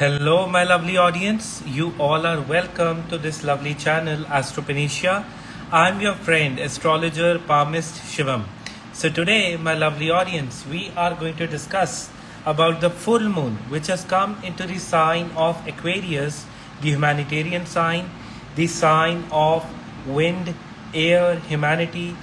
Hello, my lovely audience. You all are welcome to this lovely channel, Astropenetia. I'm your friend, astrologer, palmist Shivam. So today, my lovely audience, we are going to discuss about the full moon, which has come into the sign of Aquarius, the humanitarian sign, the sign of wind, air, humanity,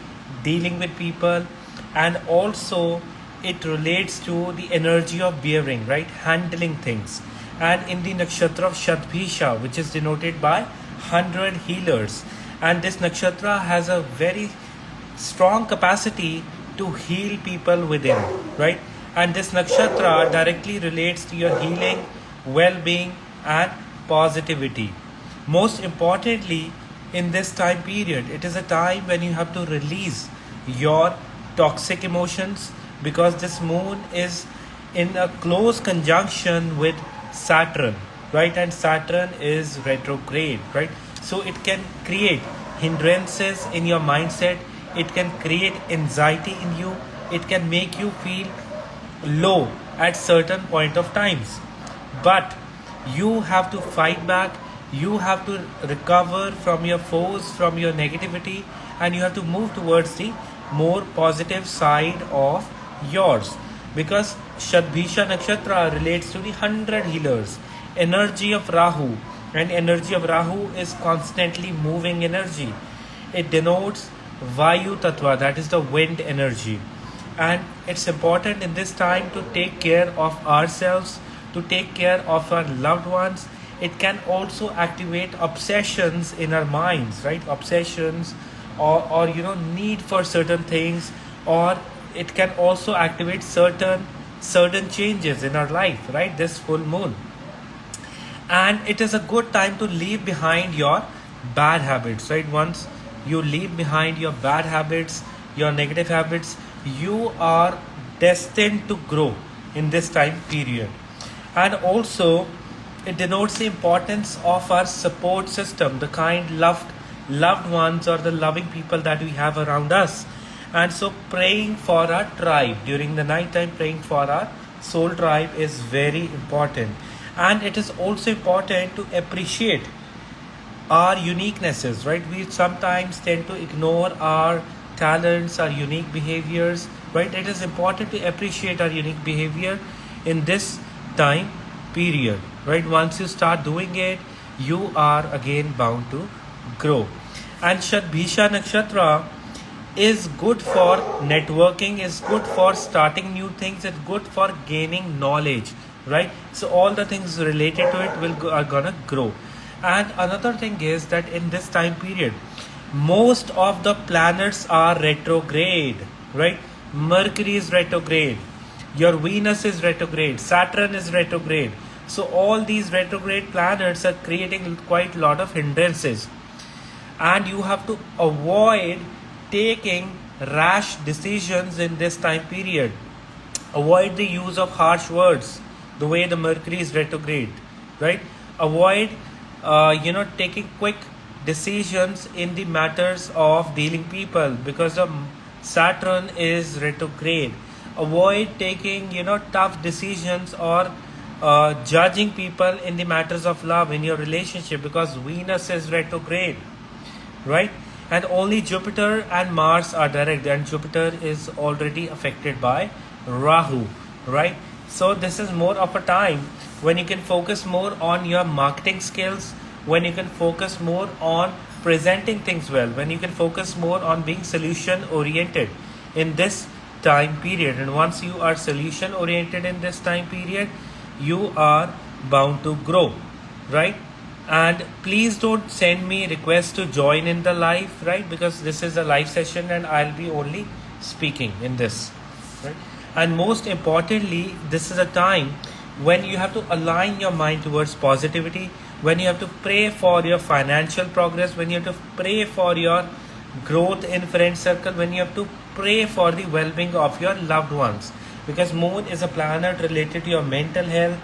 dealing with people, and also it relates to the energy of bearing, right? Handling things. And in the nakshatra of Shatbhisha, which is denoted by 100 healers. And this nakshatra has a very strong capacity to heal people within, right? And this nakshatra directly relates to your healing, well-being, and positivity. Most importantly, in this time period, it is a time when you have to release your toxic emotions, because this moon is in a close conjunction with Saturn, right? And Saturn is retrograde, right? So it can create hindrances in your mindset, it can create anxiety in you, it can make you feel low at certain point of times. But you have to fight back, you have to recover from your foes, from your negativity, and you have to move towards the more positive side of yours, because Shatbhisha Nakshatra relates to the 100 healers, energy of Rahu, and energy of Rahu is constantly moving energy. It denotes Vayu Tattva, that is the wind energy. And it's important in this time to take care of ourselves, to take care of our loved ones. It can also activate obsessions in our minds, right? Obsessions or need for certain things, or it can also activate certain changes in our life, right? This full moon. And it is a good time to leave behind your bad habits, right? Once you leave behind your bad habits, your negative habits, you are destined to grow in this time period. And also it denotes the importance of our support system, the kind loved ones or the loving people that we have around us. And so praying for our tribe during the night time, praying for our soul tribe is very important. And it is also important to appreciate our uniquenesses, right? We sometimes tend to ignore our talents, our unique behaviors, right? It is important to appreciate our unique behavior in this time period, right? Once you start doing it, you are again bound to grow. And Shatbhisha Nakshatra is good for networking, is good for starting new things, it's good for gaining knowledge, right? So all the things related to it are gonna grow. And another thing is that in this time period, most of the planets are retrograde, right? Mercury is retrograde, your Venus is retrograde, Saturn is retrograde. So all these retrograde planets are creating quite a lot of hindrances, and you have to avoid taking rash decisions in this time period. Avoid the use of harsh words, the way the Mercury is retrograde, right? Avoid taking quick decisions in the matters of dealing people, because the Saturn is retrograde. Avoid taking tough decisions or judging people in the matters of love in your relationship, because Venus is retrograde, right? And only Jupiter and Mars are direct, and Jupiter is already affected by Rahu, right? So this is more of a time when you can focus more on your marketing skills, when you can focus more on presenting things well, when you can focus more on being solution oriented in this time period. And once you are solution oriented in this time period, you are bound to grow, right? And please don't send me requests to join in the live, right? Because this is a live session and I'll be only speaking in this, right? And most importantly, this is a time when you have to align your mind towards positivity, when you have to pray for your financial progress, when you have to pray for your growth in friend circle, when you have to pray for the well-being of your loved ones, because moon is a planet related to your mental health,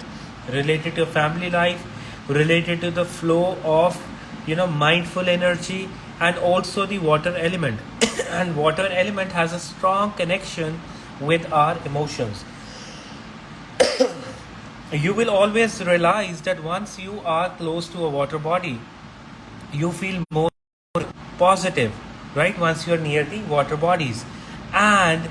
related to your family life, related to the flow of mindful energy, and also the water element. And water element has a strong connection with our emotions. you will always realize that once you are close to a water body, you feel more positive, right? Once you're near the water bodies, and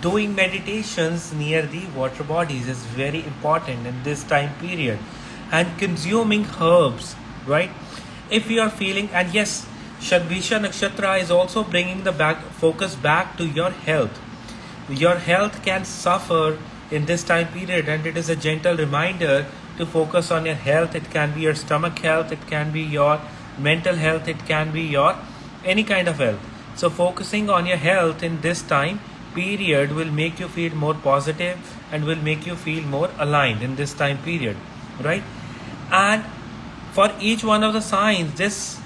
doing meditations near the water bodies is very important in this time period, and consuming herbs, right? If you are feeling, and yes, Shatbhisha Nakshatra is also bringing the focus back to your health. Your health can suffer in this time period, and it is a gentle reminder to focus on your health. It can be your stomach health, it can be your mental health, it can be your any kind of health. So focusing on your health in this time period will make you feel more positive and will make you feel more aligned in this time period, right? And for each one of the signs, this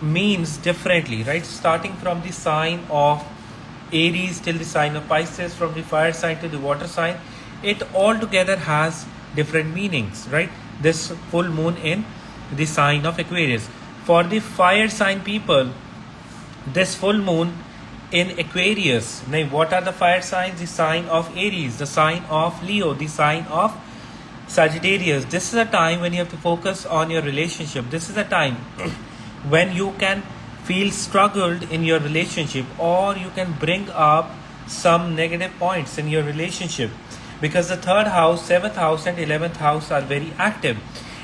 means differently, right? Starting from the sign of Aries till the sign of Pisces, from the fire sign to the water sign, it all together has different meanings, right? This full moon in the sign of Aquarius. For the fire sign people, this full moon in Aquarius. Now, what are the fire signs? The sign of Aries, the sign of Leo, the sign of Sagittarius. This is a time when you have to focus on your relationship. This is a time when you can feel struggled in your relationship, or you can bring up some negative points in your relationship, because the third house, seventh house and 11th house are very active.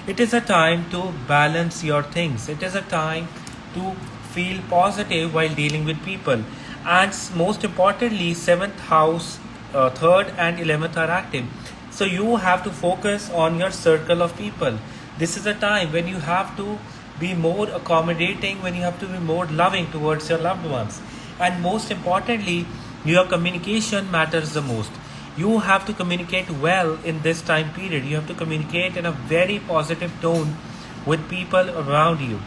It is a time to balance your things. It is a time to feel positive while dealing with people. And most importantly, 7th house, 3rd and 11th are active. So you have to focus on your circle of people. This is a time when you have to be more accommodating, when you have to be more loving towards your loved ones. And most importantly, your communication matters the most. You have to communicate well in this time period. You have to communicate in a very positive tone with people around you.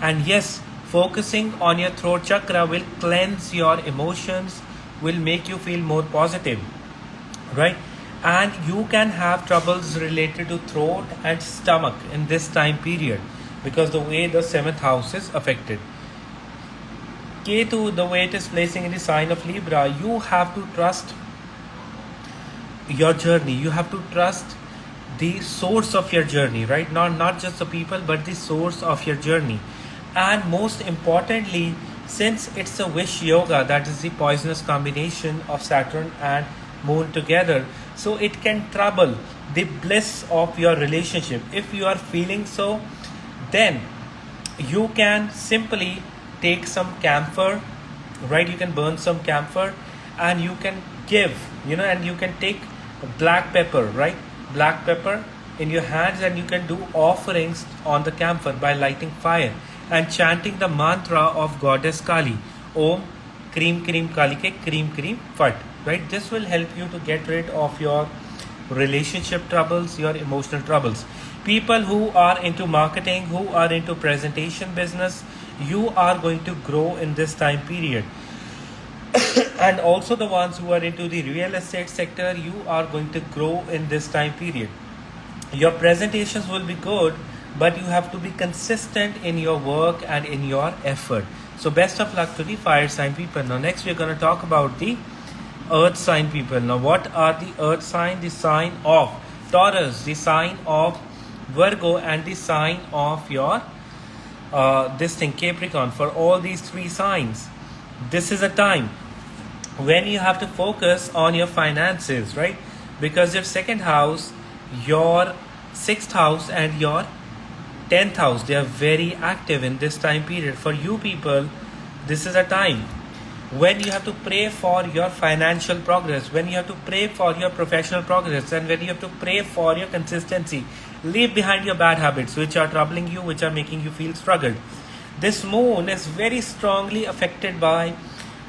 And yes, focusing on your throat chakra will cleanse your emotions, will make you feel more positive, right? And you can have troubles related to throat and stomach in this time period, because the way the 7th house is affected. Ketu, the way it is placing in the sign of Libra, you have to trust your journey. You have to trust the source of your journey, right? Not just the people, but the source of your journey. And most importantly, since it's a wish yoga, that is the poisonous combination of Saturn and Moon together, so it can trouble the bliss of your relationship. If you are feeling so, then you can simply take some camphor, right? You can burn some camphor, and you can give, and you can take black pepper, right? Black pepper in your hands, and you can do offerings on the camphor by lighting fire and chanting the mantra of Goddess Kali, Om Cream Cream Kali Ke Cream Cream Fat, right? This will help you to get rid of your relationship troubles, your emotional troubles. People who are into marketing, who are into presentation business, you are going to grow in this time period. And also the ones who are into the real estate sector, you are going to grow in this time period. Your presentations will be good, but you have to be consistent in your work and in your effort. So best of luck to the fire sign people. Now next we're going to talk about the earth sign people. Now what are the earth sign? The sign of Taurus, the sign of Virgo, and the sign of your Capricorn. For all these three signs, this is a time when you have to focus on your finances, right? Because your second house, your 6th house and your 10th house, they are very active in this time period. For you people, this is a time when you have to pray for your financial progress, when you have to pray for your professional progress, and when you have to pray for your consistency. Leave behind your bad habits which are troubling you, which are making you feel struggled. This moon is very strongly affected by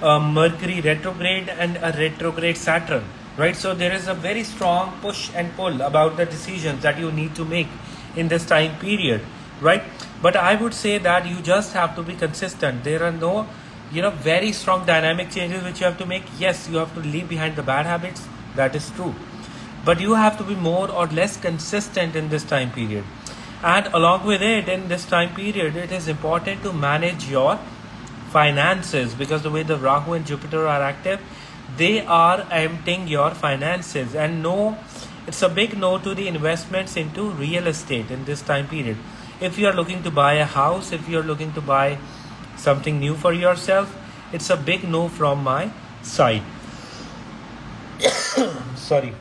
Mercury retrograde and a retrograde Saturn, right? So there is a very strong push and pull about the decisions that you need to make in this time period, right? But I would say that you just have to be consistent. There are no very strong dynamic changes which you have to make. Yes, you have to leave behind the bad habits, that is true, but you have to be more or less consistent in this time period. And along with it, in this time period, it is important to manage your finances, because the way the Rahu and Jupiter are active, they are emptying your finances. And no It's a big no to the investments into real estate in this time period. If you are looking to buy a house, if you are looking to buy something new for yourself, it's a big no from my side. Sorry.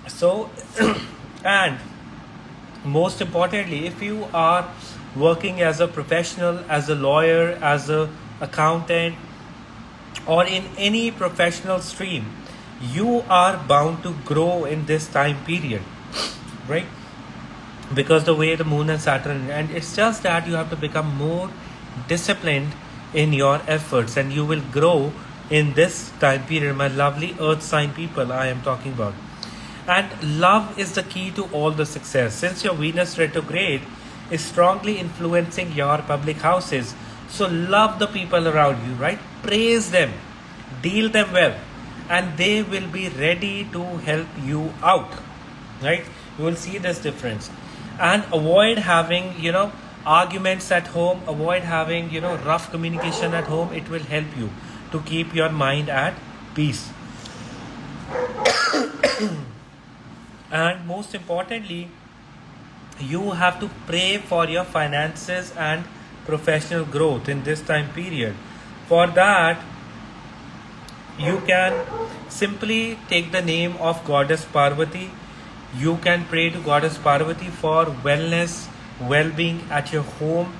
So, and most importantly, if you are working as a professional, as a lawyer, as a accountant, or in any professional stream, you are bound to grow in this time period, right? Because the way the moon and Saturn, and it's just that you have to become more disciplined in your efforts, and you will grow in this time period, my lovely earth sign people I am talking about. And love is the key to all the success. Since your Venus retrograde is strongly influencing your public houses, so love the people around you, right? Praise them, deal them well, and they will be ready to help you out, right? You will see this difference. And avoid having, arguments at home, avoid having, rough communication at home. It will help you to keep your mind at peace. And most importantly, you have to pray for your finances and professional growth in this time period. For that, you can simply take the name of Goddess Parvati. You can pray to Goddess Parvati for wellness, well-being at your home,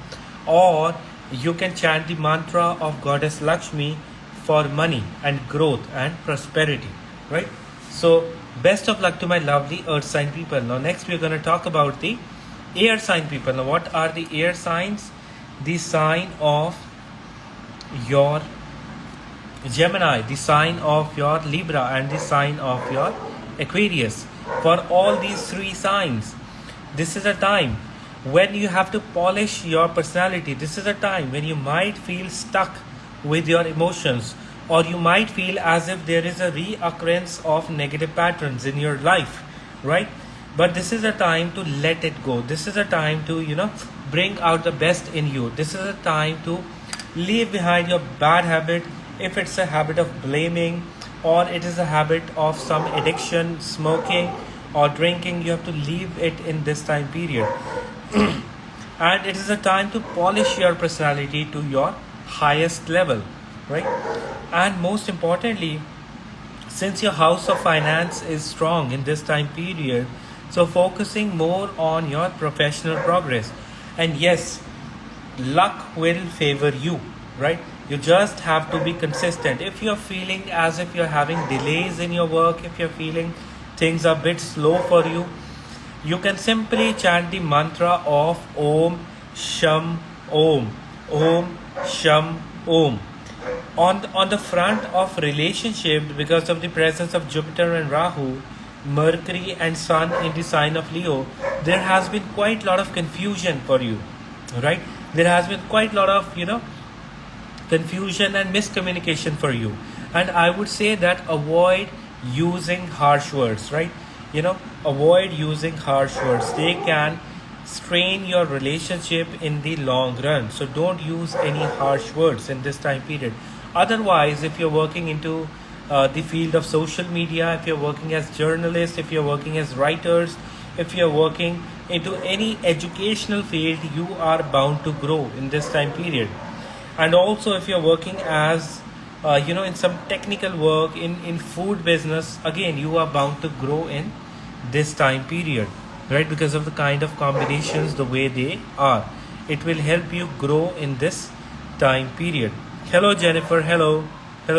or you can chant the mantra of Goddess Lakshmi for money and growth and prosperity, right? So best of luck to my lovely earth sign people. Now next we're going to talk about the air sign people. Now what are the air signs? The sign of your Gemini, the sign of your Libra, and the sign of your Aquarius. For all these three signs, this is a time when you have to polish your personality. This is a time when you might feel stuck with your emotions, or you might feel as if there is a reoccurrence of negative patterns in your life, right? But this is a time to let it go. This is a time to, bring out the best in you. This is a time to leave behind your bad habit. If it's a habit of blaming, or it is a habit of some addiction, smoking or drinking, you have to leave it in this time period. And it is a time to polish your personality to your highest level, right? And most importantly, since your house of finance is strong in this time period, so focusing more on your professional progress. And yes, luck will favor you, right? You just have to be consistent. If you're feeling as if you're having delays in your work, if you're feeling things are a bit slow for you, you can simply chant the mantra of Om Sham Om. Om Sham Om. On the front of relationship, because of the presence of Jupiter and Rahu, Mercury and Sun in the sign of Leo, there has been quite a lot of confusion for you, right? There has been quite a lot of, confusion and miscommunication for you. And I would say that avoid using harsh words, right? Avoid using harsh words. They can strain your relationship in the long run. So don't use any harsh words in this time period. Otherwise, if you're working into the field of social media, if you're working as journalists, if you're working as writers, if you're working into any educational field, you are bound to grow in this time period. And also if you're working as in some technical work in food business, again you are bound to grow in this time period, right? Because of the kind of combinations, the way they are, it will help you grow in this time period. Hello Jennifer, hello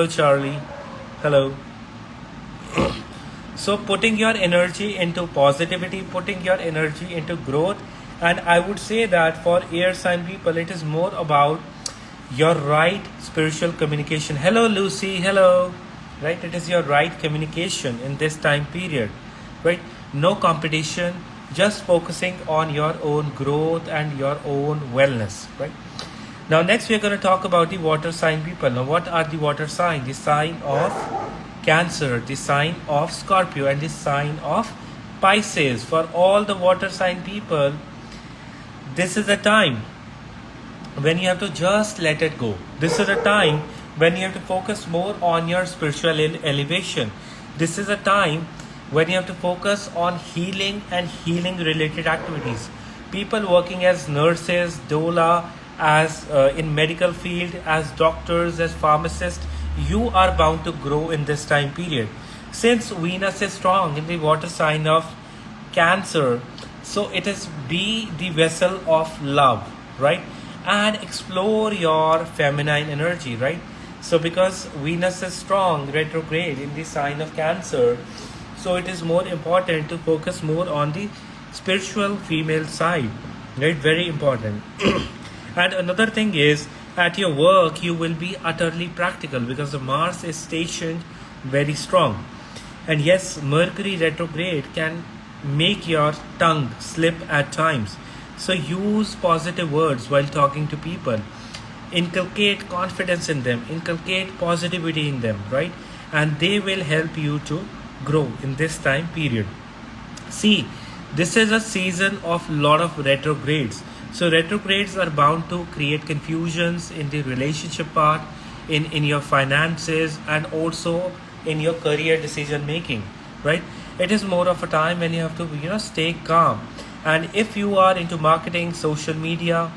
Charlie, hello. So putting your energy into positivity, putting your energy into growth. And I would say that for air sign people, it is more about your right spiritual communication. Hello Lucy, hello, right? It is your right communication in this time period, right? No competition, just focusing on your own growth and your own wellness, right? Now next we are going to talk about the water sign people. Now what are the water sign? The sign of Cancer, the sign of Scorpio, and the sign of Pisces. For all the water sign people, this is a time when you have to just let it go. This is a time when you have to focus more on your spiritual elevation. This is a time when you have to focus on healing and healing related activities. People working as nurses, doula, as in medical field, as doctors, as pharmacists, you are bound to grow in this time period. Since Venus is strong in the water sign of Cancer, so it is be the vessel of love, right? And explore your feminine energy, right? So because Venus is strong retrograde in the sign of Cancer, so it is more important to focus more on the spiritual female side, right? Very important. And another thing is, at your work you will be utterly practical because the Mars is stationed very strong. And yes, Mercury retrograde can make your tongue slip at times. So use positive words while talking to people. Inculcate confidence in them, inculcate positivity in them, right? And they will help you to grow in this time period. See, this is a season of lot of retrogrades. So retrogrades are bound to create confusions in the relationship part, in your finances, and also in your career decision making, right? It is more of a time when you have to stay calm. And if you are into marketing, social media,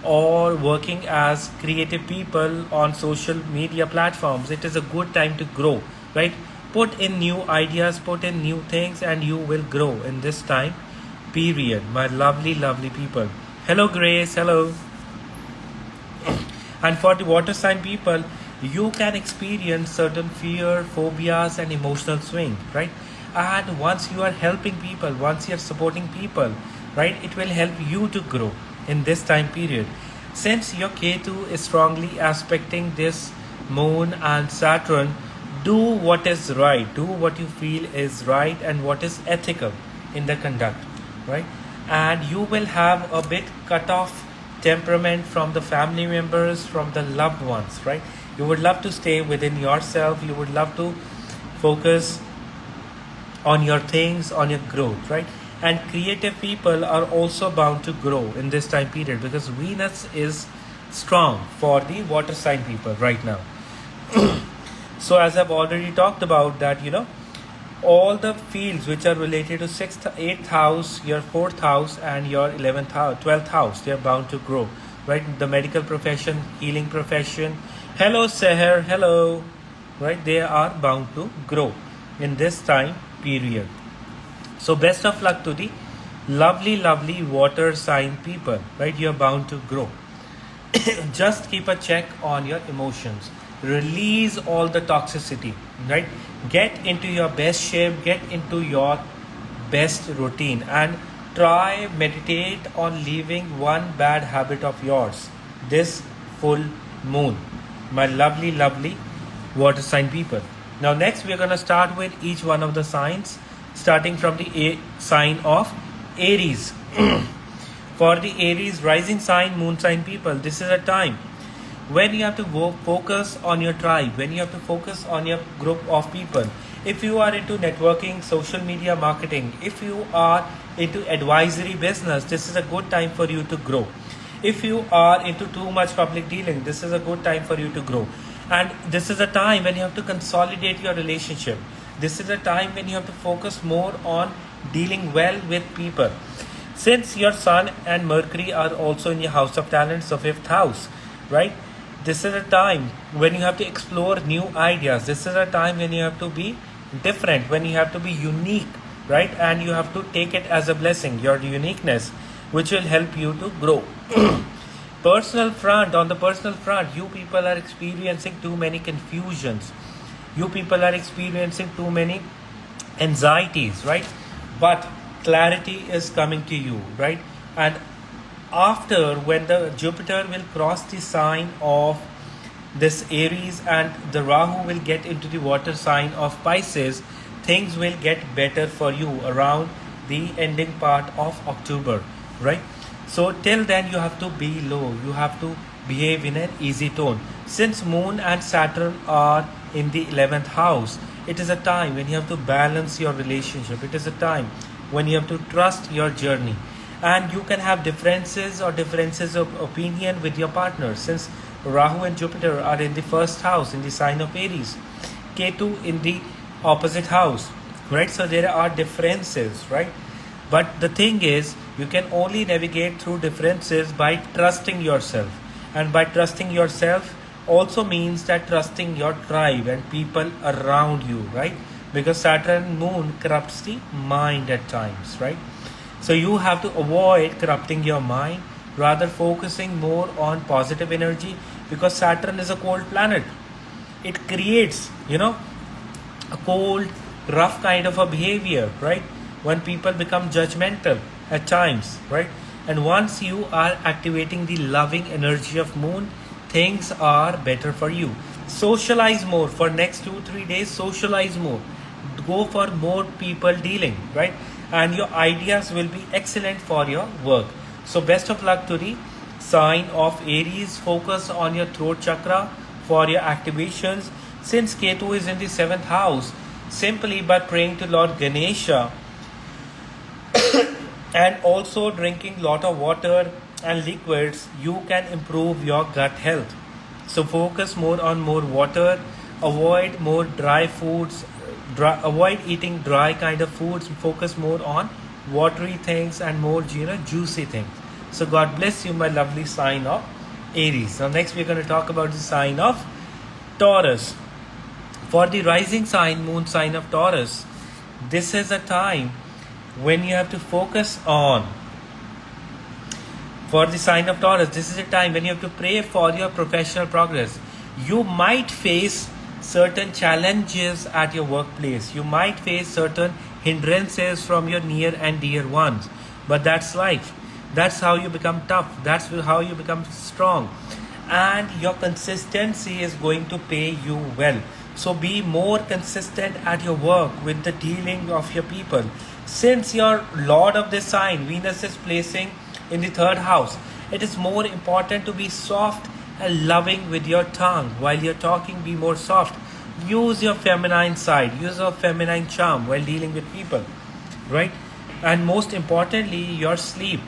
or working as creative people on social media platforms, it is a good time to grow, right? Put in new ideas, put in new things, and you will grow in this time period, my lovely people. Hello Grace, hello. And for the water sign people, you can experience certain fear, phobias, and emotional swing, right? And once you are helping people, once you are supporting people, right, it will help you to grow in this time period. Since your Ketu is strongly aspecting this moon and Saturn, do what is right, do what you feel is right and what is ethical in the conduct, right? And you will have a bit cut off temperament from the family members, from the loved ones, right? You would love to stay within yourself, you would love to focus on your things, on your growth, right? And creative people are also bound to grow in this time period because Venus is strong for the water sign people right now. So as I've already talked about that, all the fields which are related to 6th, 8th house, your 4th house, and your 11th house, 12th house, they are bound to grow, right? The medical profession, healing profession. Hello Seher, hello, right? They are bound to grow in this time period. So best of luck to the lovely water sign people, right? You're bound to grow. Just keep a check on your emotions. Release all the toxicity, right? Get into your best shape, get into your best routine, and try meditate on leaving one bad habit of yours this full moon, my lovely water sign people. Now next we are going to start with each one of the signs, starting from the sign of Aries. For the Aries rising sign, moon sign people, this is a time when you have to focus on your tribe, when you have to focus on your group of people. If you are into networking, social media marketing, if you are into advisory business, this is a good time for you to grow. If you are into too much public dealing, this is a good time for you to grow. And this is a time when you have to consolidate your relationship. This is a time when you have to focus more on dealing well with people. Since your Sun and Mercury are also in your house of talents, the 5th house, right? This is a time when you have to explore new ideas. This is a time when you have to be different, when you have to be unique, right? And you have to take it as a blessing, your uniqueness, which will help you to grow. On the personal front, you people are experiencing too many confusions. You people are experiencing too many anxieties, right? But clarity is coming to you, right? And after, when the Jupiter will cross the sign of this Aries and the Rahu will get into the water sign of Pisces, things will get better for you around the ending part of October, right? So till then you have to be low, you have to behave in an easy tone. Since Moon and Saturn are in the 11th house, it is a time when you have to balance your relationship. It is a time when you have to trust your journey. And you can have differences of opinion with your partner. Since Rahu and Jupiter are in the 1st house in the sign of Aries, Ketu in the opposite house, right? So there are differences, right? But the thing is, you can only navigate through differences by trusting yourself. And by trusting yourself also means that trusting your tribe and people around you, right? Because Saturn and Moon corrupts the mind at times, right? So you have to avoid corrupting your mind, rather focusing more on positive energy, because Saturn is a cold planet. It creates, a cold, rough kind of a behavior, right? When people become judgmental at times, right? And once you are activating the loving energy of Moon, things are better for you. Socialize more for next 2-3 days. Socialize more. Go for more people dealing, right? And your ideas will be excellent for your work. So best of luck to the sign of Aries. Focus on your throat chakra for your activations. Since Ketu is in the 7th house, simply by praying to Lord Ganesha and also drinking lot of water and liquids, you can improve your gut health. So focus more on more water, avoid more dry foods, avoid eating dry kind of foods, focus more on watery things and more juicy things. So God bless you, my lovely sign of Aries. Now next we're going to talk about the sign of Taurus. For the rising sign, moon sign of Taurus, this is a time when you have to focus on. For the sign of Taurus, this is a time when you have to pray for your professional progress. You might face certain challenges at your workplace. You might face certain hindrances from your near and dear ones. But that's life. That's how you become tough. That's how you become strong. And your consistency is going to pay you well. So be more consistent at your work with the dealing of your people. Since your Lord of this sign, Venus, is placing in the 3rd house, it is more important to be soft and loving with your tongue. While you're talking, be more soft. Use your feminine side. Use your feminine charm while dealing with people, right? And most importantly, your sleep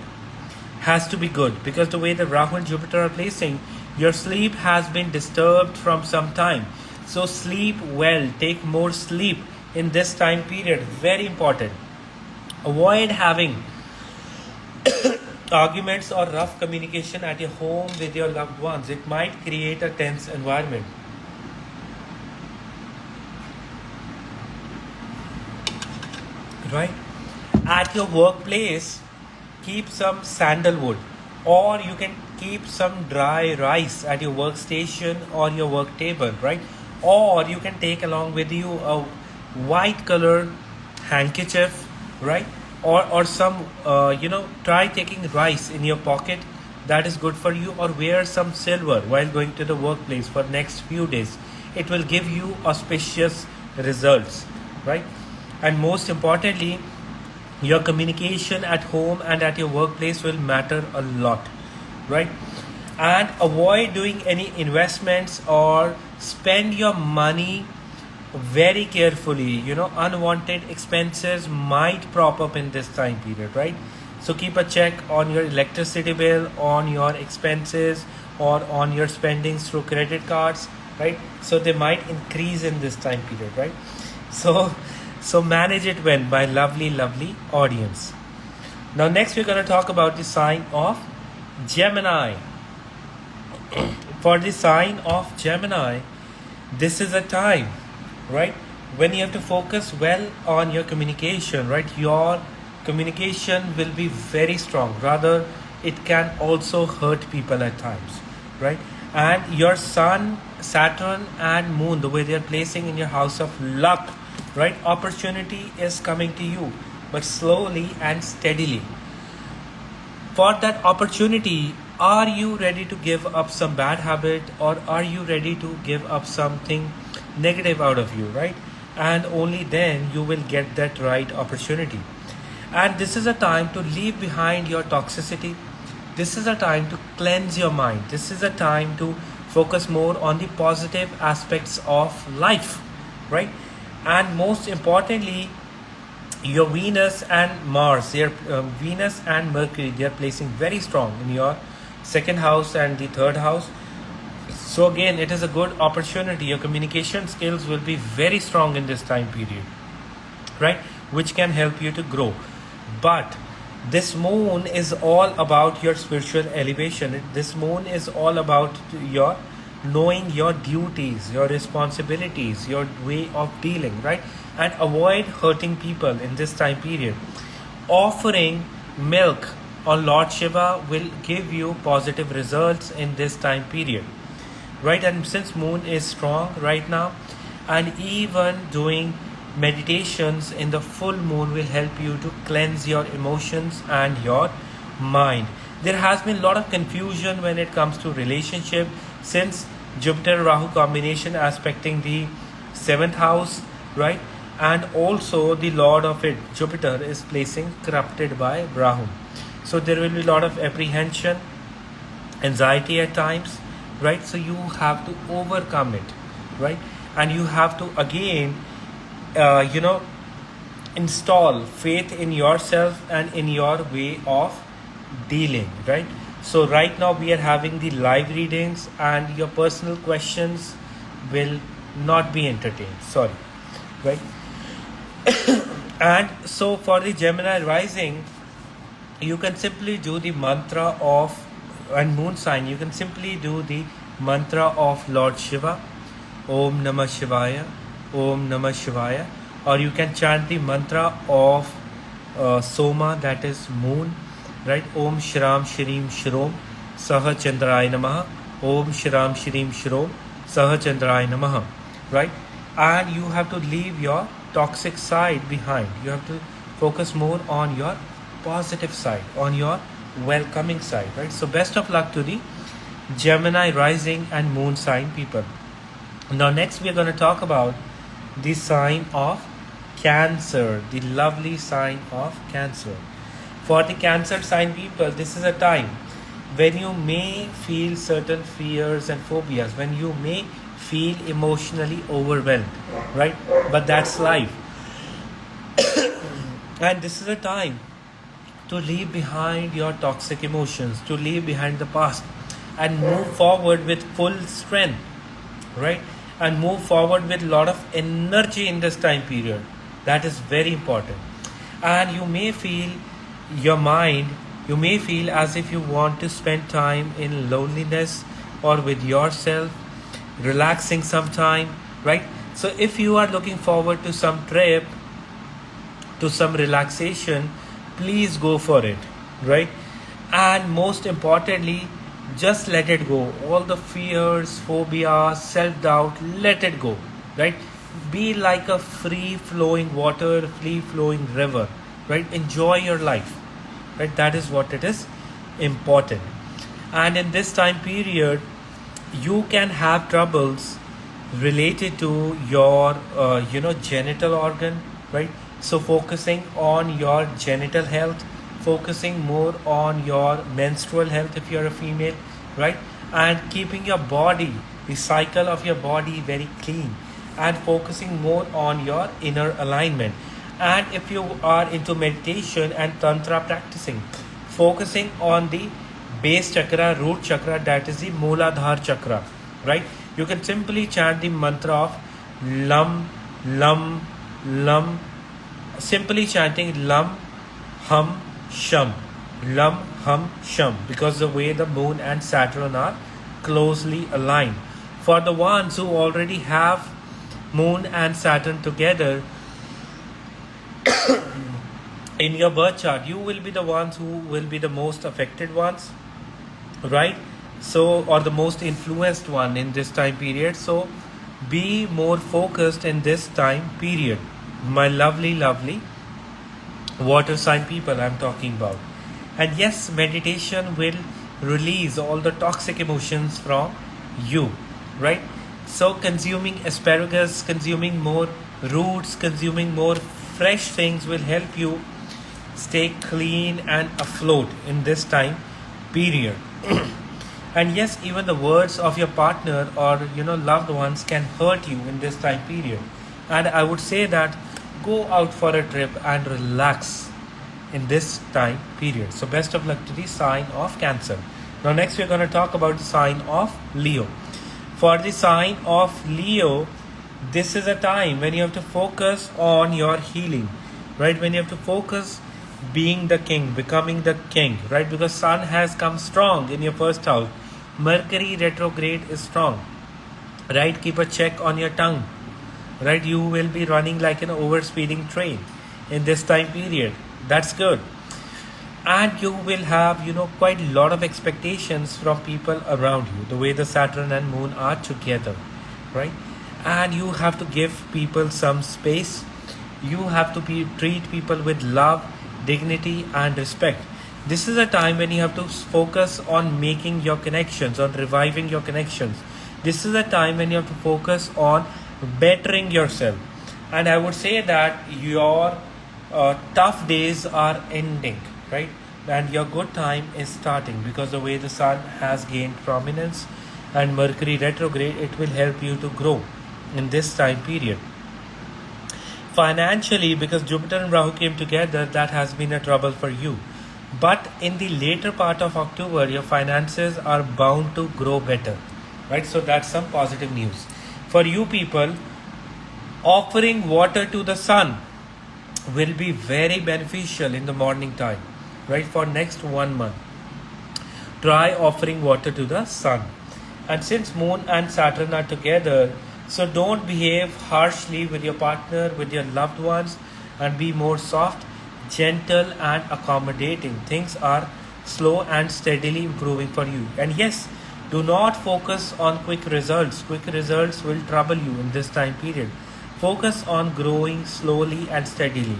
has to be good, because the way the Rahu and Jupiter are placing, your sleep has been disturbed from some time. So sleep well. Take more sleep in this time period. Very important. Avoid having arguments or rough communication at your home with your loved ones. It might create a tense environment. Right? At your workplace, keep some sandalwood, or you can keep some dry rice at your workstation or your work table, right? Or you can take along with you a white color handkerchief, right? Or some try taking rice in your pocket. That is good for you. Or wear some silver while going to the workplace for next few days. It will give you auspicious results, right? And most importantly, your communication at home and at your workplace will matter a lot, right? And avoid doing any investments or spend your money very carefully. Unwanted expenses might prop up in this time period, right? So keep a check on your electricity bill, on your expenses, or on your spendings through credit cards, right? So they might increase in this time period, right? So manage it well, my lovely audience. Now next we're going to talk about the sign of Gemini. For the sign of Gemini, this is a time, right, when you have to focus well on your communication, right? Your communication will be very strong. Rather, it can also hurt people at times, right? And your Sun, Saturn and Moon, the way they are placing in your house of luck, right? Opportunity is coming to you, but slowly and steadily. For that opportunity, are you ready to give up some bad habit, or are you ready to give up something negative out of you, right? And only then you will get that right opportunity. And this is a time to leave behind your toxicity. This is a time to cleanse your mind. This is a time to focus more on the positive aspects of life, right? And most importantly, your Venus and Mars, Venus and Mercury, they are placing very strong in your 2nd house and the 3rd house. So again, it is a good opportunity. Your communication skills will be very strong in this time period. right? Which can help you to grow. But this moon is all about your spiritual elevation. This moon is all about your knowing your duties, your responsibilities, your way of dealing, right? And avoid hurting people in this time period. Offering milk on Lord Shiva will give you positive results in this time period, right? And since moon is strong right now, and even doing meditations in the full moon will help you to cleanse your emotions and your mind. There has been a lot of confusion when it comes to relationship, since Jupiter Rahu combination aspecting the 7th house, right? And also the lord of it, Jupiter, is placing corrupted by Rahu. So there will be a lot of apprehension, anxiety at times, right? So you have to overcome it, right? And you have to again install faith in yourself and in your way of dealing, right? So right now we are having the live readings, and your personal questions will not be entertained, sorry, right? And so for the Gemini rising, you can simply do the mantra of, and moon sign, you can simply do the mantra of Lord Shiva, Om Namah Shivaya, Om Namah Shivaya, or you can chant the mantra of Soma, that is moon, right? Om Shram Shrim Shrom Saha Chandrai Namaha, Om Shram Shrim Shrom Saha Chandrai Namaha, right? And you have to leave your toxic side behind. You have to focus more on your positive side, on your welcoming side, right? So best of luck to the Gemini rising and moon sign people. Now next we are going to talk about the sign of Cancer, the lovely sign of Cancer. For the Cancer sign people, this is a time when you may feel certain fears and phobias, when you may feel emotionally overwhelmed, right? But that's life. And this is a time to leave behind your toxic emotions, to leave behind the past, and move forward with full strength, right? And move forward with a lot of energy in this time period. That is very important. And you may feel your mind, you may feel as if you want to spend time in loneliness or with yourself, relaxing some time, right? So if you are looking forward to some trip, to some relaxation, please go for it, right? And most importantly, just let it go. All the fears, phobias, self-doubt, let it go, right? Be like a free-flowing water, free-flowing river, right? Enjoy your life, right? That is what it is important. And in this time period, you can have troubles related to your, genital organ, right? So focusing on your genital health, focusing more on your menstrual health if you're a female, right? And keeping your body, the cycle of your body very clean, and focusing more on your inner alignment. And if you are into meditation and tantra practicing, focusing on the base chakra, root chakra, that is the Mooladhara chakra, right? You can simply chant the mantra of Lam, Lam, Lam, simply chanting Lam, Hum, Sham, Lam, Hum, Sham, because the way the moon and Saturn are closely aligned. For the ones who already have moon and Saturn together in your birth chart, you will be the ones who will be the most affected ones, right? So, or the most influenced one in this time period. So be more focused in this time period, my lovely water sign people I'm talking about. And yes, meditation will release all the toxic emotions from you, right? So consuming asparagus, consuming more roots, consuming more fresh things will help you stay clean and afloat in this time period. And yes, even the words of your partner or loved ones can hurt you in this time period. And I would say that go out for a trip and relax in this time period. So best of luck to the sign of Cancer. Now next we're going to talk about the sign of Leo. For the sign of Leo, This is a time when you have to focus on your healing, right? When you have to focus being the king, becoming the king, right? Because sun has come strong in your first house. Mercury retrograde is strong, right? Keep a check on your tongue, right? You will be running like an overspeeding train in this time period. That's good. And you will have, quite a lot of expectations from people around you, the way the Saturn and Moon are together, right? And you have to give people some space. You have to treat people with love, dignity and respect. This is a time when you have to focus on making your connections, on reviving your connections. This is a time when you have to focus on bettering yourself. And I would say that your tough days are ending, right? And your good time is starting, because the way the sun has gained prominence and Mercury retrograde, it will help you to grow in this time period. Financially, because Jupiter and Rahu came together, that has been a trouble for you. But in the later part of October, your finances are bound to grow better, right? So that's some positive news. For you people, offering water to the sun will be very beneficial in the morning time, right? For next 1 month, try offering water to the sun. And since Moon and Saturn are together, so don't behave harshly with your partner, with your loved ones, and be more soft, gentle and accommodating. Things are slow and steadily improving for you. And yes, do not focus on quick results. Quick results will trouble you in this time period. Focus on growing slowly and steadily.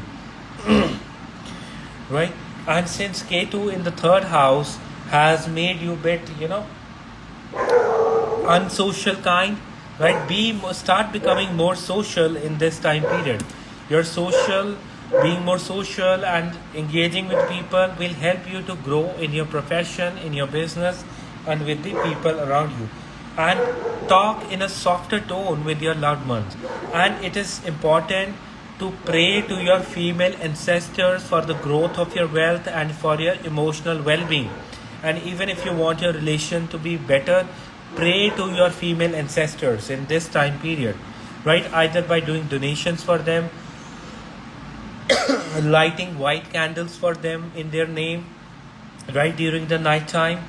Right? And since Ketu in the third house has made you a bit, unsocial kind, right? Start becoming more social in this time period. Being more social and engaging with people will help you to grow in your profession, in your business, and with the people around you. And talk in a softer tone with your loved ones. And it is important to pray to your female ancestors for the growth of your wealth and for your emotional well-being. And even if you want your relation to be better, pray to your female ancestors in this time period, right? Either by doing donations for them, lighting white candles for them in their name, right, during the night time,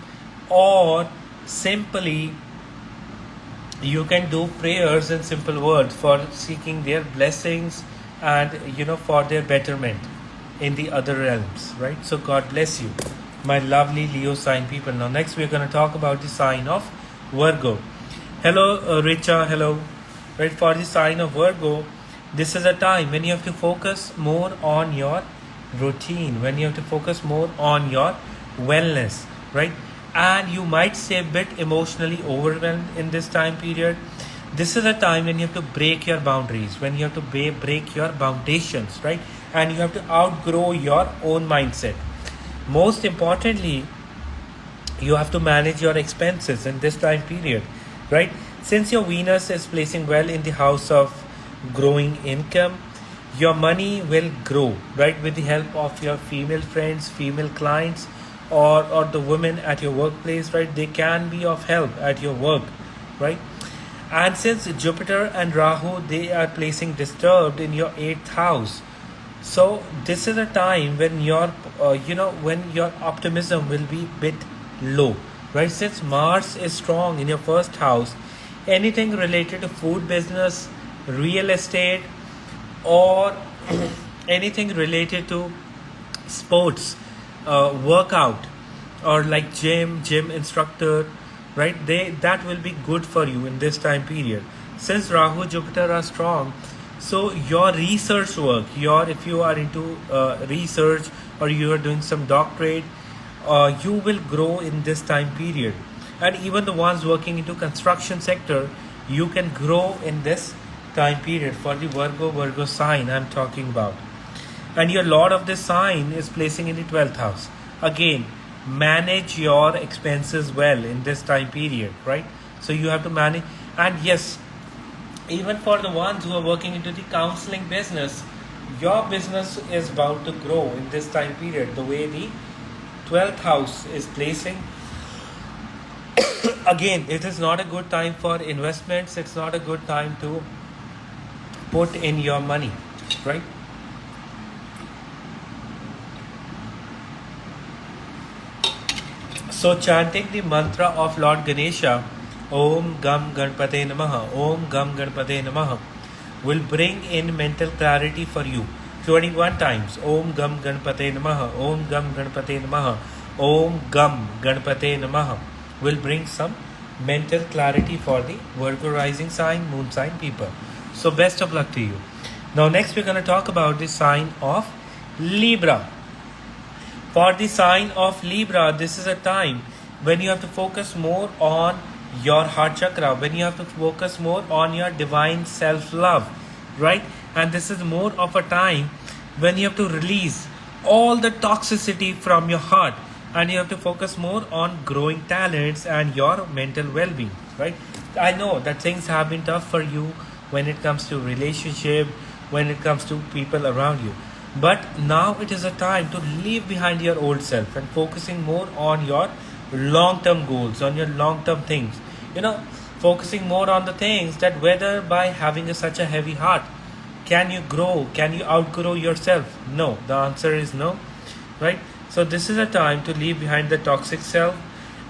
or simply you can do prayers in simple words for seeking their blessings and for their betterment in the other realms, right? So God bless you, my lovely Leo sign people. Now next we're going to talk about the sign of Virgo. Hello, Richa. Hello. Right, for the sign of Virgo, this is a time when you have to focus more on your routine, when you have to focus more on your wellness, right? And you might say a bit emotionally overwhelmed in this time period. This is a time when you have to break your boundaries, when you have to break your foundations, right? And you have to outgrow your own mindset. Most importantly, you have to manage your expenses in this time period, right? Since your Venus is placing well in the house of growing income, your money will grow, right? With the help of your female friends, female clients, or the women at your workplace, right? They can be of help at your work, right? And since Jupiter and Rahu, they are placing disturbed in your 8th house, so this is a time when when your optimism will be bit low, right? Since Mars is strong in your first house, anything related to food business, real estate, or anything related to sports, workout, or like gym instructor, right? That will be good for you in this time period. Since Rahu, Jupiter are strong, so your research work, if you are into research, or you are doing some doctorate, you will grow in this time period. And even the ones working into construction sector, you can grow in this time period. For the Virgo sign I'm talking about. And your Lord of this sign is placing in the 12th house. Again, manage your expenses well in this time period, right? So you have to manage. And yes, even for the ones who are working into the counseling business, your business is bound to grow in this time period, the way the 12th house is placing. Again, it is not a good time for investments. It's not a good time to put in your money, right? So chanting the mantra of Lord Ganesha, Om Gam Ganpate Namaha, Om Gam Ganpate Namaha, will bring in mental clarity for you. 21 times. Om Gam Ganpate Namaha, Om Gam Ganpate Namaha, Om Gam Ganpate Namaha will bring some mental clarity for the Virgo rising sign, moon sign people. So best of luck to you. Now next we're going to talk about the sign of Libra. For the sign of Libra, this is a time when you have to focus more on your heart chakra, when you have to focus more on your divine self-love, right? And this is more of a time when you have to release all the toxicity from your heart, and you have to focus more on growing talents and your mental well-being, right? I know that things have been tough for you when it comes to relationship, when it comes to people around you. But now it is a time to leave behind your old self and focusing more on your long-term goals, on your long-term things. Focusing more on the things that whether by having such a heavy heart, can you grow? Can you outgrow yourself? No. The answer is no, right? So this is a time to leave behind the toxic self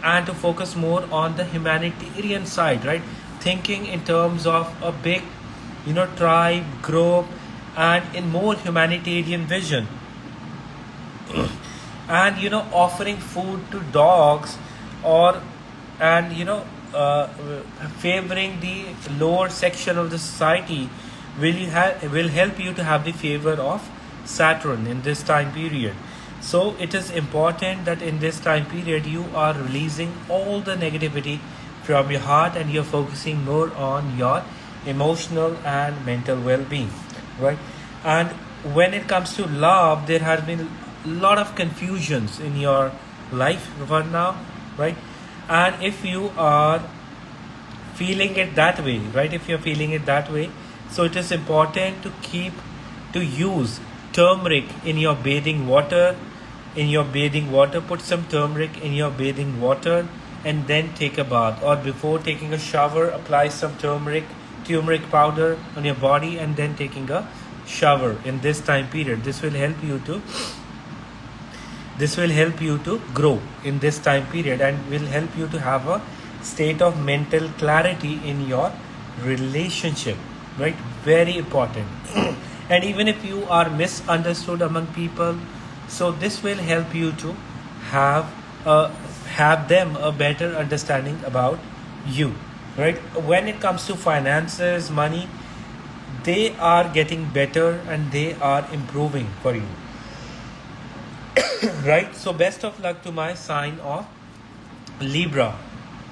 and to focus more on the humanitarian side, right? Thinking in terms of a big, tribe, group, and in more humanitarian vision. And offering food to dogs, favoring the lower section of the society will help you to have the favor of Saturn in this time period. So it is important that in this time period you are releasing all the negativity from your heart and you're focusing more on your emotional and mental well-being, right? And when it comes to love, there has been a lot of confusions in your life for now, right? And if you are feeling it that way, right? If you're feeling it that way, so it is important to use turmeric in your bathing water. Put some turmeric in your bathing water and then take a bath. Or before taking a shower, apply some turmeric powder on your body and then taking a shower in this time period. This will help you to grow in this time period and will help you to have a state of mental clarity in your relationship, right? Very important. And even if you are misunderstood among people, so this will help you to have them a better understanding about you, right? When it comes to finances, money, they are getting better and they are improving for you. Right? So best of luck to my sign of Libra.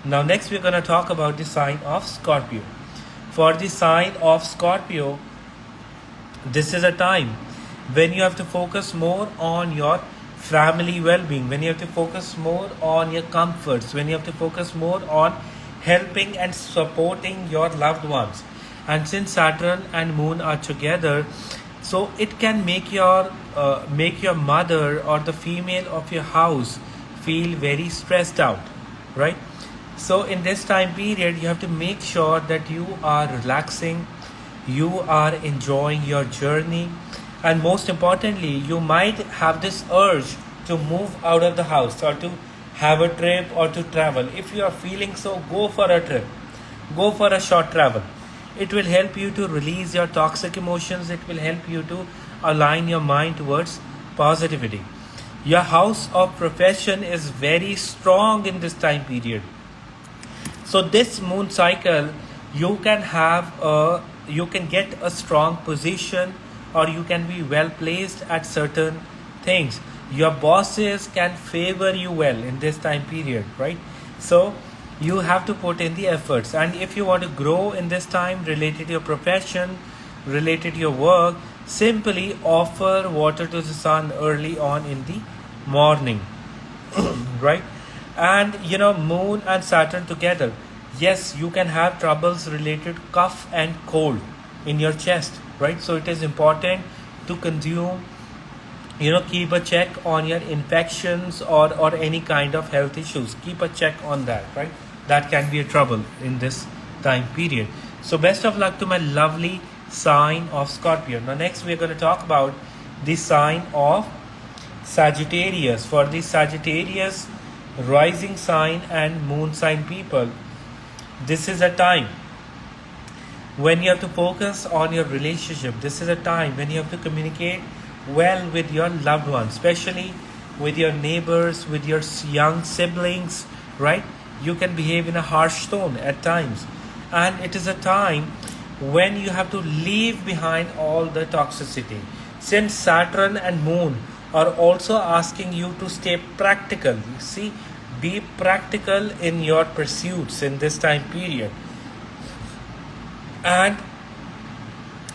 Now next we're going to talk about the sign of Scorpio. For the sign of Scorpio, this is a time when you have to focus more on your family well-being, when you have to focus more on your comforts, when you have to focus more on helping and supporting your loved ones. And since Saturn and Moon are together, so it can make your mother or the female of your house feel very stressed out, right? So in this time period, you have to make sure that you are relaxing, you are enjoying your journey, and most importantly, you might have this urge to move out of the house or to have a trip or to travel. If you are feeling so, go for a trip, go for a short travel. It will help you to release your toxic emotions. It will help you to align your mind towards positivity. Your house of profession is very strong in this time period. So this moon cycle, you can get a strong position, or you can be well placed at certain things. Your bosses can favor you well in this time period, right? So you have to put in the efforts. And if you want to grow in this time related to your profession, related to your work, simply offer water to the sun early on in the morning. Right? And Moon and Saturn together, yes, you can have troubles related to cough and cold in your chest, right? So it is important to consume, keep a check on your infections or any kind of health issues. Keep a check on that, right? That can be a trouble in this time period. So best of luck to my lovely sign of Scorpio. Now next we are going to talk about the sign of Sagittarius. For the Sagittarius rising sign and moon sign people, this is a time when you have to focus on your relationship. This is a time when you have to communicate well with your loved ones, especially with your neighbors, with your young siblings, right? You can behave in a harsh tone at times. And it is a time when you have to leave behind all the toxicity. Since Saturn and Moon are also asking you to stay practical. You see, be practical in your pursuits in this time period. And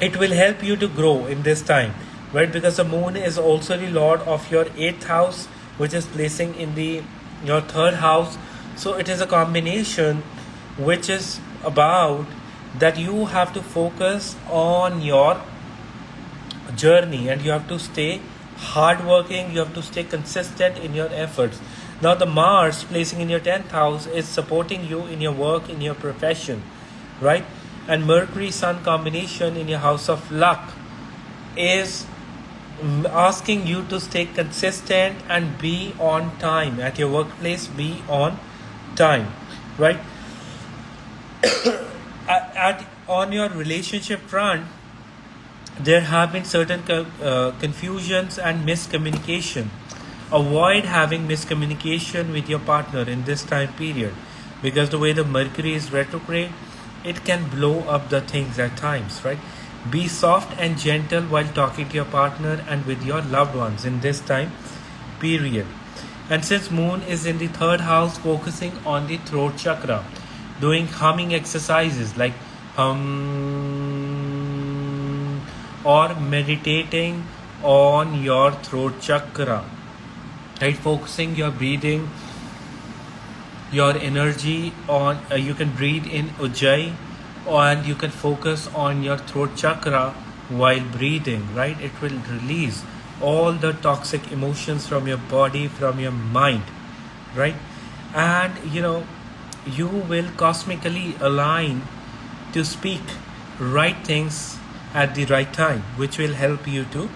it will help you to grow in this time, right? Because the moon is also the lord of your 8th house, which is placing in your 3rd house. So it is a combination which is about that you have to focus on your journey, and you have to stay hardworking, you have to stay consistent in your efforts. Now the Mars placing in your 10th house is supporting you in your work, in your profession, right? And Mercury Sun combination in your house of luck is asking you to stay consistent and be on time at your workplace. Be on time, right? On your relationship front, there have been certain confusions and miscommunication. Avoid having miscommunication with your partner in this time period, because the way the Mercury is retrograde, it can blow up the things at times, right? Be soft and gentle while talking to your partner and with your loved ones in this time period. And since Moon is in the 3rd house, focusing on the throat chakra, doing humming exercises like or meditating on your throat chakra, right? Focusing your breathing, your energy on, you can breathe in Ujjayi, and you can focus on your throat chakra while breathing, right? It will release all the toxic emotions from your body, from your mind, right? And you will cosmically align to speak right things at the right time, which will help you to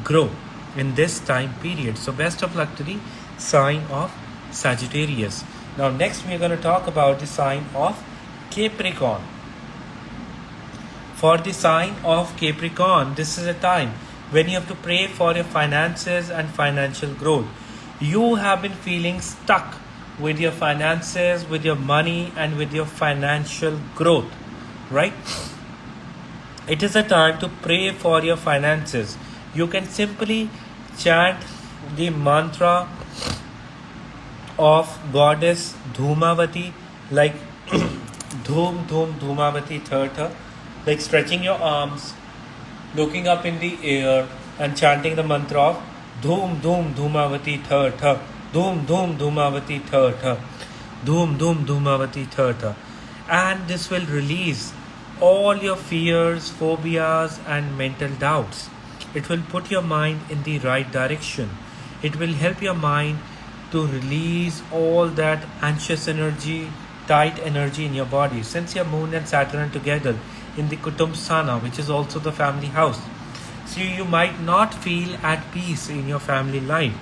grow in this time period. So best of luck to the sign of Sagittarius. Now next we are going to talk about the sign of Capricorn. For the sign of Capricorn, this is a time when you have to pray for your finances and financial growth. You have been feeling stuck with your finances, with your money, and with your financial growth, right? It is a time to pray for your finances. You can simply chant the mantra of Goddess Dhumavati, like Dhum Dhum Dhumavati Thartha, like stretching your arms, looking up in the air and chanting the mantra of Dhum Dhum Dhumavati Thartha, Dhum Dhum Dhumavati Thartha, Dhum Dhum Dhumavati Thartha. And this will release all your fears, phobias and mental doubts. It will put your mind in the right direction. It will help your mind to release all that anxious energy, tight energy in your body. Since your moon and Saturn are together in the Kutumbsthana, which is also the family house, so you might not feel at peace in your family life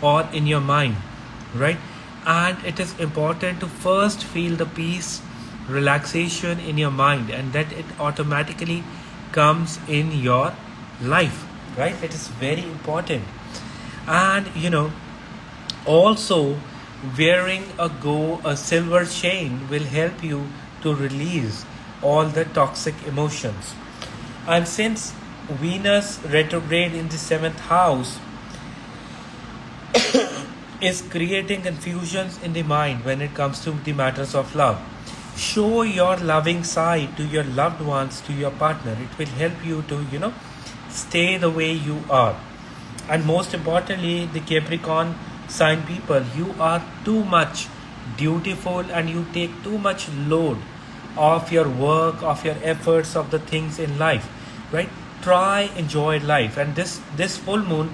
or in your mind, right? And it is important to first feel the peace, relaxation in your mind, and that it automatically comes in your life, right? It is very important. And also wearing a silver chain will help you to release all the toxic emotions. And since Venus retrograde in the 7th house is creating confusions in the mind when it comes to the matters of love, show your loving side to your loved ones, to your partner. It will help you to stay the way you are. And most importantly, the Capricorn sign people, you are too much dutiful and you take too much load of your work, of your efforts, of the things in life, right? Try enjoy life. And this full moon,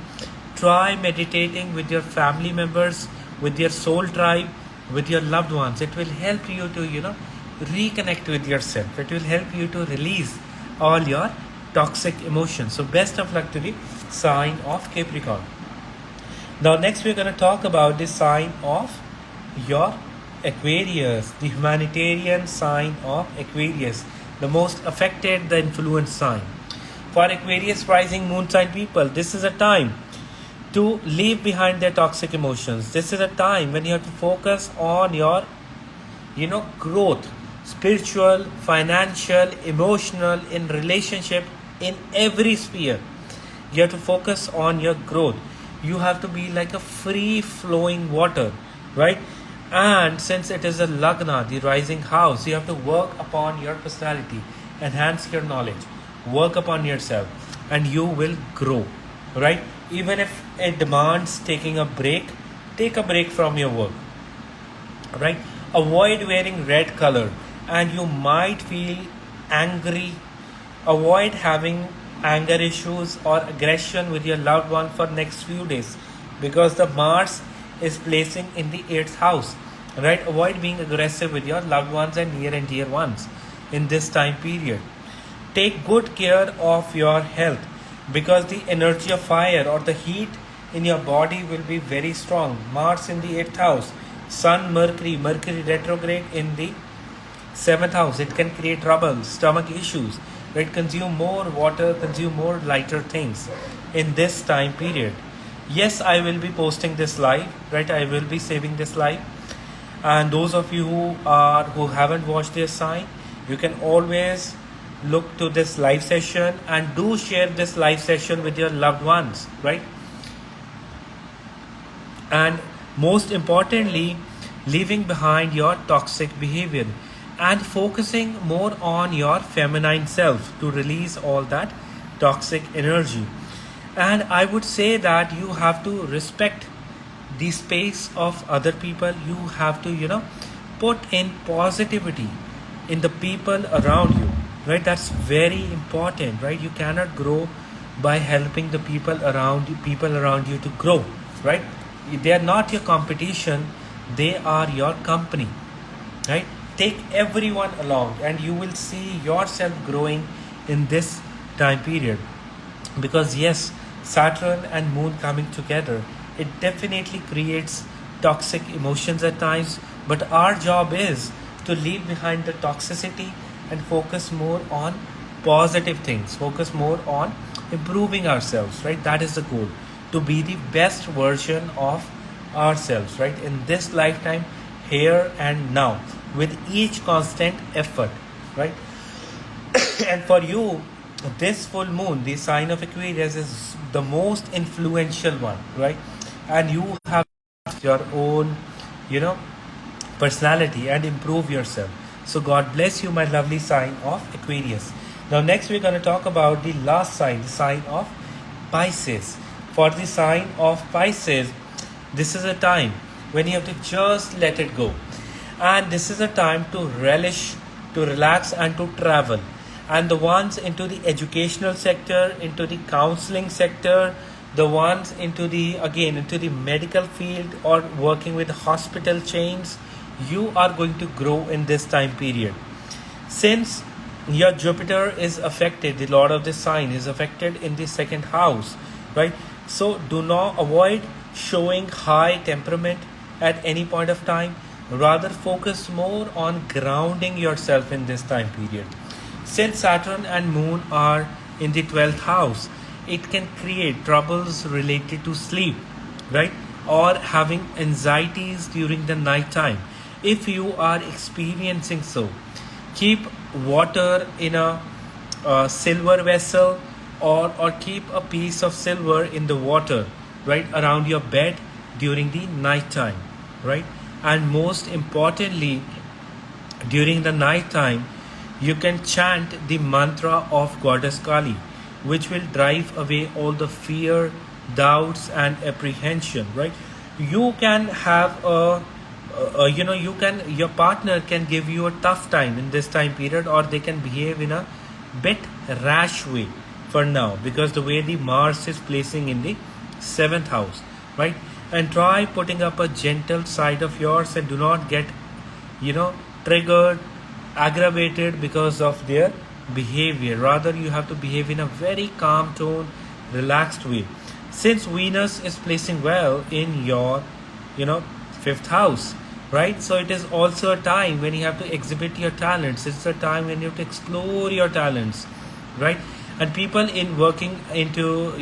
try meditating with your family members, with your soul tribe, with your loved ones. It will help you to reconnect with yourself. It will help you to release all your toxic emotions. So best of luck to the sign of Capricorn. Now next we're going to talk about the sign of your Aquarius, the humanitarian sign of Aquarius, the most affected, the influence sign. For Aquarius rising moon sign people, this is a time to leave behind their toxic emotions. This is a time when you have to focus on your growth, spiritual, financial, emotional, in relationship, in every sphere. You have to focus on your growth. You have to be like a free flowing water, right? And since it is a lagna, the rising house, you have to work upon your personality, enhance your knowledge, work upon yourself, and you will grow, right? Even if it demands taking a break, take a break from your work, right? Avoid wearing red color and you might feel angry. Avoid having anger issues or aggression with your loved one for next few days, because the Mars is placing in the 8th house, right? Avoid being aggressive with your loved ones and near and dear ones in this time period. Take good care of your health, because the energy of fire or the heat in your body will be very strong. Mars in the 8th house, Sun, Mercury retrograde in the 7th house. It can create trouble, stomach issues, right? Consume more water, consume more lighter things in this time period. Yes, I will be posting this live, right? I will be saving this live. And those of you who haven't watched this sign, you can always look to this live session and do share this live session with your loved ones, right? And most importantly, leaving behind your toxic behavior and focusing more on your feminine self to release all that toxic energy. And I would say that you have to respect the space of other people. You have to put in positivity in the people around you, right? That's very important, right? You cannot grow by helping the people around you to grow, right? They are not your competition, they are your company, right? Take everyone along and you will see yourself growing in this time period. Because yes, Saturn and Moon coming together, it definitely creates toxic emotions at times, but our job is to leave behind the toxicity and focus more on positive things, focus more on improving ourselves, right? That is the goal, to be the best version of ourselves, right? In this lifetime, here and now, with each constant effort, right? And for you, this full moon, the sign of Aquarius, is the most influential one, right? And you have your own, personality and improve yourself. So God bless you, my lovely sign of Aquarius. Now next we're going to talk about the last sign, the sign of Pisces. For the sign of Pisces, this is a time when you have to just let it go. And this is a time to relish, to relax and to travel. And the ones into the educational sector, into the counseling sector, the ones into the medical field or working with hospital chains, you are going to grow in this time period. Since your Jupiter is affected, the Lord of this sign is affected in the 2nd house, right? So do not avoid showing high temperament at any point of time. Rather focus more on grounding yourself in this time period. Since Saturn and Moon are in the 12th house, it can create troubles related to sleep, right? Or having anxieties during the night time. If you are experiencing so, keep water in a silver vessel or keep a piece of silver in the water, right, around your bed during the night time, right? And most importantly, during the night time, you can chant the mantra of Goddess Kali, which will drive away all the fear, doubts and apprehension, right? You can have your partner can give you a tough time in this time period, or they can behave in a bit rash way for now, because the way the Mars is placing in the 7th house, right? And try putting up a gentle side of yours and do not get triggered, aggravated because of their behavior. Rather, you have to behave in a very calm tone, relaxed way. Since Venus is placing well in your, fifth house, right? So it is also a time when you have to exhibit your talents. It's a time when you have to explore your talents, right? And people in working into,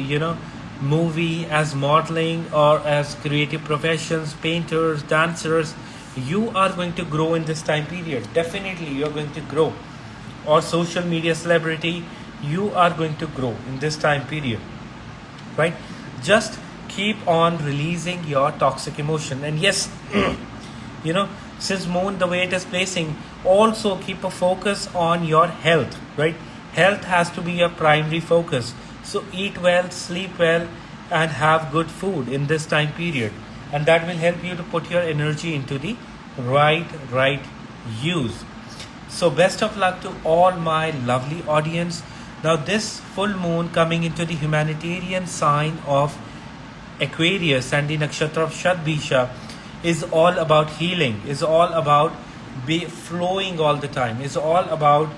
movie, as modeling, or as creative professions, painters, dancers, you are going to grow in this time period. Definitely you are going to grow. Or social media celebrity, you are going to grow in this time period, right? Just keep on releasing your toxic emotion. And yes, since moon, the way it is placing, also keep a focus on your health, right? Health has to be your primary focus. So eat well, sleep well, and have good food in this time period, and that will help you to put your energy into the right use. So best of luck to all my lovely audience. Now this full moon coming into the humanitarian sign of Aquarius and the nakshatra of Shatbhisha is all about healing, is all about be flowing all the time, is all about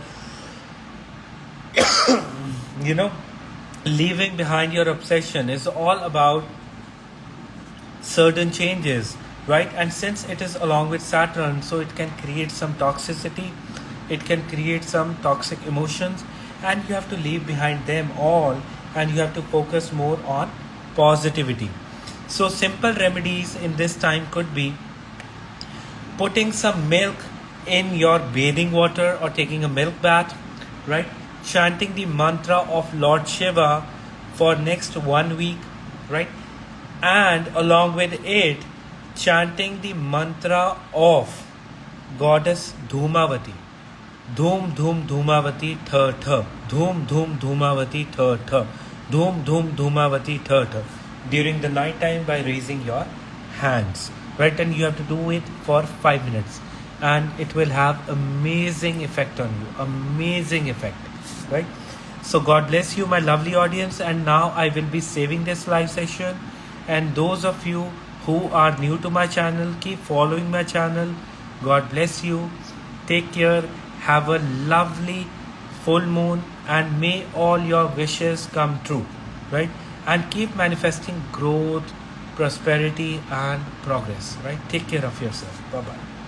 leaving behind your obsession, is all about certain changes, right? And since it is along with Saturn, so it can create some toxicity, it can create some toxic emotions, and you have to leave behind them all, and you have to focus more on positivity. So simple remedies in this time could be putting some milk in your bathing water or taking a milk bath, right? Chanting the mantra of Lord Shiva for next 1 week, right? And along with it, chanting the mantra of Goddess Dhumavati. Dhum Dhum Dhumavati Tha Tha. Dhum Dhum Dhumavati Tha Tha. Dhum Dhum Dhumavati Tha Tha. During the night time by raising your hands, right? And you have to do it for 5 minutes, and it will have amazing effect on you. Amazing effect, right? So God bless you, my lovely audience. And now I will be saving this live session, and those of you who are new to my channel, keep following my channel. God bless you. Take care. Have a lovely full moon, and may all your wishes come true, right? And keep manifesting growth, prosperity, and progress, right? Take care of yourself. Bye bye.